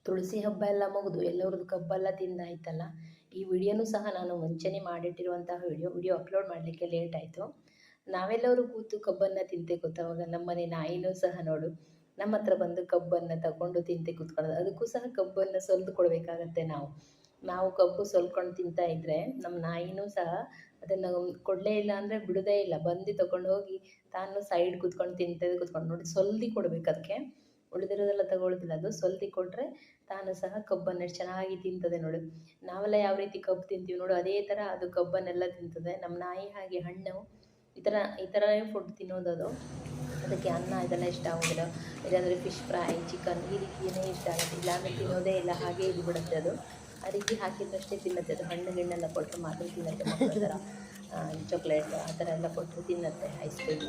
ತುಳಸಿ ಹಬ್ಬ ಎಲ್ಲ ಮುಗಿದು ಎಲ್ಲರದ್ದು ಕಬ್ಬೆಲ್ಲ ತಿಂದಾಯ್ತಲ್ಲ. ಈ ವಿಡಿಯೋನೂ ಸಹ ನಾನು ಮುಂಚೆನೇ ಮಾಡಿಟ್ಟಿರುವಂತಹ ವಿಡಿಯೋ ಅಪ್ಲೋಡ್ ಮಾಡಲಿಕ್ಕೆ ಲೇಟ್ ಆಯಿತು. ನಾವೆಲ್ಲರೂ ಕೂತು ಕಬ್ಬನ್ನು ತಿಂತೆ ಕೂತವಾಗ ನಮ್ಮನೆ ನಾಯಿನೂ ಸಹ ನೋಡು ನಮ್ಮ ಹತ್ರ ಬಂದು ಕಬ್ಬನ್ನು ತಗೊಂಡು ತಿಂತೆ ಕೂತ್ಕೊಳ್ಳೋದು. ಅದಕ್ಕೂ ಸಹ ಕಬ್ಬನ್ನು ಸೊಲ್ದು ಕೊಡಬೇಕಾಗತ್ತೆ ನಾವು. ನಾವು ಕಬ್ಬು ಸೊಲ್ಕೊಂಡು ತಿಂತಾ ಇದ್ದರೆ ನಮ್ಮ ನಾಯಿನೂ ಸಹ ಅದನ್ನು ಕೊಡಲೇ ಇಲ್ಲ ಅಂದರೆ ಬಿಡೋದೇ ಇಲ್ಲ, ಬಂದು ತಗೊಂಡು ಹೋಗಿ ತಾನು ಸೈಡ್ ಕೂತ್ಕೊಂಡು ತಿಂತದೆ ಕೂತ್ಕೊಂಡು ನೋಡಿ ಸೊಲ್ದಿ ಕೊಡ್ಬೇಕು ಅದಕ್ಕೆ. ಉಳಿದಿರೋದೆಲ್ಲ ತಗೊಳ್ಳೋದಿಲ್ಲ, ಅದು ಸೊಲ್ದಿ ಕೊಟ್ಟರೆ ತಾನು ಸಹ ಕಬ್ಬನ್ನು ಎಷ್ಟು ಚೆನ್ನಾಗಿ ತಿಂತದೆ ನೋಡು. ನಾವೆಲ್ಲ ಯಾವ ರೀತಿ ಕಬ್ಬು ತಿಂತೀವಿ ನೋಡು, ಅದೇ ಥರ ಅದು ಕಬ್ಬನ್ನೆಲ್ಲ ತಿಂತದೆ. ನಮ್ಮ ನಾಯಿ ಹಾಗೆ ಹಣ್ಣು ಈ ಥರನೇ ಫುಡ್ ತಿನ್ನೋದದು. ಅದಕ್ಕೆ ಅನ್ನ ಇದೆಲ್ಲ ಇಷ್ಟ ಆಗೋದಿಲ್ಲ. ಇಲ್ಲಾಂದರೆ ಫಿಶ್ ಫ್ರೈ, ಚಿಕನ್ ಈ ರೀತಿಯೇ ಇಷ್ಟ ಆಗುತ್ತೆ. ಇಲ್ಲಾಂದರೆ ತಿನ್ನೋದೇ ಇಲ್ಲ, ಹಾಗೆ ಇದು ಬಿಡುತ್ತೆ ಅದು. ಆ ರೀತಿ ಹಾಕಿದ್ದಷ್ಟೇ ತಿನ್ನುತ್ತೆ ಅದು. ಹಣ್ಣು ಗಿಣ್ಣೆಲ್ಲ ಕೊಟ್ಟರೆ ಮಾತ್ರ ತಿನ್ನುತ್ತೆ. ಮಕ್ಕಳ ಥರ ಚಾಕ್ಲೇಟ್ ಆ ಥರ ಎಲ್ಲ ಕೊಟ್ಟರೆ ತಿನ್ನುತ್ತೆ, ಐಸ್ ಕ್ರೀಮ್.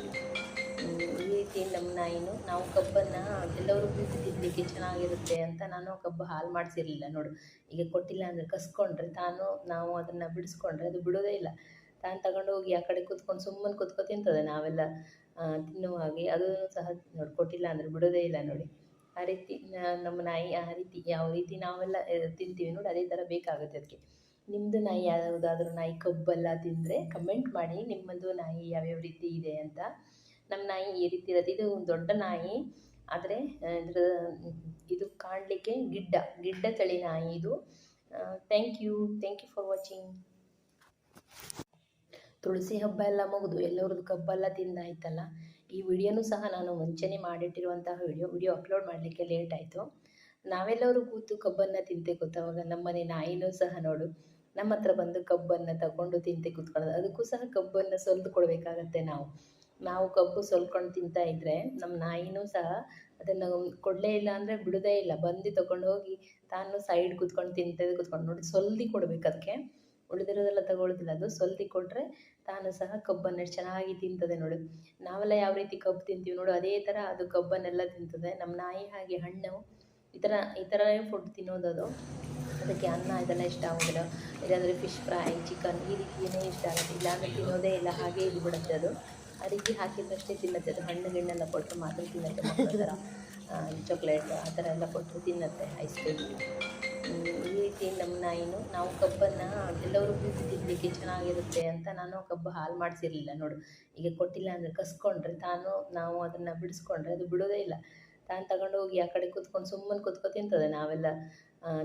ಈ ರೀತಿ ನಮ್ಮ ನಾಯಿನೂ ನಾವು ಕಬ್ಬನ್ನು ಎಲ್ಲರೂ ಕೂತು ತಿನ್ನಲಿಕ್ಕೆ ಚೆನ್ನಾಗಿರುತ್ತೆ ಅಂತ ನಾನು ಕಬ್ಬು ಹಾಲು ಮಾಡಿಸಿರಲಿಲ್ಲ ನೋಡು. ಈಗ ಕೊಟ್ಟಿಲ್ಲ ಅಂದರೆ ಕಸ್ಕೊಂಡ್ರೆ ನಾವು ಅದನ್ನು ಬಿಡಿಸ್ಕೊಂಡ್ರೆ ಅದು ಬಿಡೋದೇ ಇಲ್ಲ. ತಾನು ತಗೊಂಡೋಗಿ ಆ ಕಡೆ ಕೂತ್ಕೊಂಡು ಸುಮ್ಮನೆ ಕೂತ್ಕೊ ತಿಂತದೆ. ನಾವೆಲ್ಲ ತಿನ್ನುವ ಹಾಗೆ ಅದೂ ಸಹ ನೋಡಿ, ಕೊಟ್ಟಿಲ್ಲ ಅಂದರೆ ಬಿಡೋದೇ ಇಲ್ಲ ನೋಡಿ. ಆ ರೀತಿ ನಮ್ಮ ನಾಯಿ ಆ ರೀತಿ ಯಾವ ರೀತಿ ನಾವೆಲ್ಲ ತಿಂತೀವಿ ನೋಡಿ, ಅದೇ ಥರ ಬೇಕಾಗುತ್ತೆ ಅದಕ್ಕೆ. ನಿಮ್ಮದು ನಾಯಿ ಯಾವುದಾದ್ರೂ ನಾಯಿ ಕಬ್ಬೆಲ್ಲ ತಿಂದರೆ ಕಮೆಂಟ್ ಮಾಡಿ, ನಿಮ್ಮದು ನಾಯಿ ಯಾವ್ಯಾವ ರೀತಿ ಇದೆ ಅಂತ. ನಮ್ಮ ನಾಯಿ ಈ ರೀತಿ ಇರೋದು. ಇದು ದೊಡ್ಡ ನಾಯಿ, ಆದರೆ ಇದು ಕಾಣಲಿಕ್ಕೆ ಗಿಡ್ಡ ತಳಿ ನಾಯಿ ಇದು. Thank you for watching. ತುಳಸಿ ಹಬ್ಬ ಎಲ್ಲ ಮುಗಿದು ಎಲ್ಲರದ್ದು ಕಬ್ಬೆಲ್ಲ ತಿಂದಾಯ್ತಲ್ಲ. ಈ ವಿಡಿಯೋನೂ ಸಹ ನಾನು ಮುಂಚೆನೇ ಮಾಡಿಟ್ಟಿರುವಂತಹ ವಿಡಿಯೋ ಅಪ್ಲೋಡ್ ಮಾಡಲಿಕ್ಕೆ ಲೇಟ್ ಆಯಿತು. ನಾವೆಲ್ಲರೂ ಕೂತು ಕಬ್ಬನ್ನು ತಿಂತೆ ಕೂತವಾಗ ನಮ್ಮನೆ ನಾಯಿನೂ ಸಹ ನೋಡು ನಮ್ಮ ಹತ್ರ ಬಂದು ಕಬ್ಬನ್ನು ತಗೊಂಡು ತಿಂತೆ ಕೂತ್ಕೊಳ್ಳೋದು. ಅದಕ್ಕೂ ಸಹ ಕಬ್ಬನ್ನು ಸೊಲ್ದು ಕೊಡಬೇಕಾಗತ್ತೆ ನಾವು. ನಾವು ಕಬ್ಬು ಸೊಲ್ಕೊಂಡು ತಿಂತಾ ಇದ್ದರೆ ನಮ್ಮ ನಾಯಿನೂ ಸಹ ಅದನ್ನು ಕೊಡಲೇ ಇಲ್ಲ ಅಂದರೆ ಬಿಡೋದೇ ಇಲ್ಲ, ಬಂದು ತಗೊಂಡು ಹೋಗಿ ತಾನು ಸೈಡ್ ಕೂತ್ಕೊಂಡು ತಿಂತದೆ ಕೂತ್ಕೊಂಡು ನೋಡಿ ಸೊಲ್ದಿ ಕೊಡ್ಬೇಕು ಅದಕ್ಕೆ. ಉಳಿದಿರೋದೆಲ್ಲ ತಗೊಳ್ಳೋದಿಲ್ಲ, ಅದು ಸೊಲ್ದಿ ಕೊಟ್ಟರೆ ತಾನು ಸಹ ಕಬ್ಬನ್ನು ಎಷ್ಟು ಚೆನ್ನಾಗಿ ತಿಂತದೆ ನೋಡು. ನಾವೆಲ್ಲ ಯಾವ ರೀತಿ ಕಬ್ಬು ತಿಂತೀವಿ ನೋಡು, ಅದೇ ಥರ ಅದು ಕಬ್ಬನ್ನೆಲ್ಲ ತಿಂತದೆ. ನಮ್ಮ ನಾಯಿ ಹಾಗೆ ಹಣ್ಣು ಈ ಥರನೇ ಫುಡ್ ತಿನ್ನೋದದು. ಅದಕ್ಕೆ ಅನ್ನ ಇದೆಲ್ಲ ಇಷ್ಟ ಆಗೋದಿಲ್ಲ. ಇಲ್ಲಾಂದರೆ ಫಿಶ್ ಫ್ರೈ, ಚಿಕನ್ ಈ ರೀತಿಯೇ ಇಷ್ಟ ಆಗುತ್ತೆ. ಇಲ್ಲಾಂದರೆ ತಿನ್ನೋದೇ ಇಲ್ಲ, ಹಾಗೆ ಇದು ಬಿಡುತ್ತೆ ಅದು. ಆ ರೀತಿ ಹಾಕಿದ್ದಷ್ಟೇ ತಿನ್ನುತ್ತೆ ಅದು. ಹಣ್ಣು ಗಿಣ್ಣೆಲ್ಲ ಕೊಟ್ಟರೆ ಮಾತ್ರ ತಿನ್ನುತ್ತೆ. ಮಕ್ಕಳ ಥರ ಚಾಕ್ಲೇಟ್ ಆ ಥರ ಎಲ್ಲ ಕೊಟ್ಟರೆ ತಿನ್ನುತ್ತೆ, ಐಸ್ ಕ್ರೀಮ್. ಈ ರೀತಿ ನಮ್ಮ ನಾಯಿನೂ ನಾವು ಕಬ್ಬನ್ನು ಎಲ್ಲರೂ ಕೂತು ತಿನ್ನಲಿಕ್ಕೆ ಚೆನ್ನಾಗಿರುತ್ತೆ ಅಂತ ನಾನು ಕಬ್ಬು ಹಾಲು ಮಾಡಿಸಿರಲಿಲ್ಲ ನೋಡು. ಈಗ ಕೊಟ್ಟಿಲ್ಲ ಅಂದರೆ ಕಸ್ಕೊಂಡ್ರೆ ನಾವು ಅದನ್ನು ಬಿಡಿಸ್ಕೊಂಡ್ರೆ ಅದು ಬಿಡೋದೇ ಇಲ್ಲ. ತಾನು ತಗೊಂಡೋಗಿ ಆ ಕಡೆ ಕೂತ್ಕೊಂಡು ಸುಮ್ಮನೆ ಕೂತ್ಕೊ ತಿಂತದೆ. ನಾವೆಲ್ಲ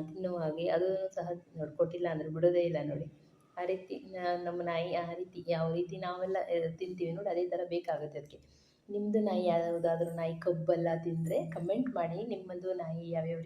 ತಿನ್ನುವ ಹಾಗೆ ಅದೂ ಸಹ ನೋಡಿ, ಕೊಟ್ಟಿಲ್ಲ ಅಂದರೆ ಬಿಡೋದೇ ಇಲ್ಲ ನೋಡಿ. ಆ ರೀತಿ ನಮ್ಮ ನಾಯಿ ಆ ರೀತಿ ಯಾವ ರೀತಿ ನಾವೆಲ್ಲ ತಿಂತೀವಿ ನೋಡಿ, ಅದೇ ಥರ ಬೇಕಾಗುತ್ತೆ ಅದಕ್ಕೆ. ನಿಮ್ಮದು ನಾಯಿ ಯಾವುದಾದ್ರೂ ನಾಯಿ ಕಬ್ಬೆಲ್ಲ ತಿಂದರೆ ಕಮೆಂಟ್ ಮಾಡಿ, ನಿಮ್ಮದು ನಾಯಿ ಯಾವ್ಯಾವ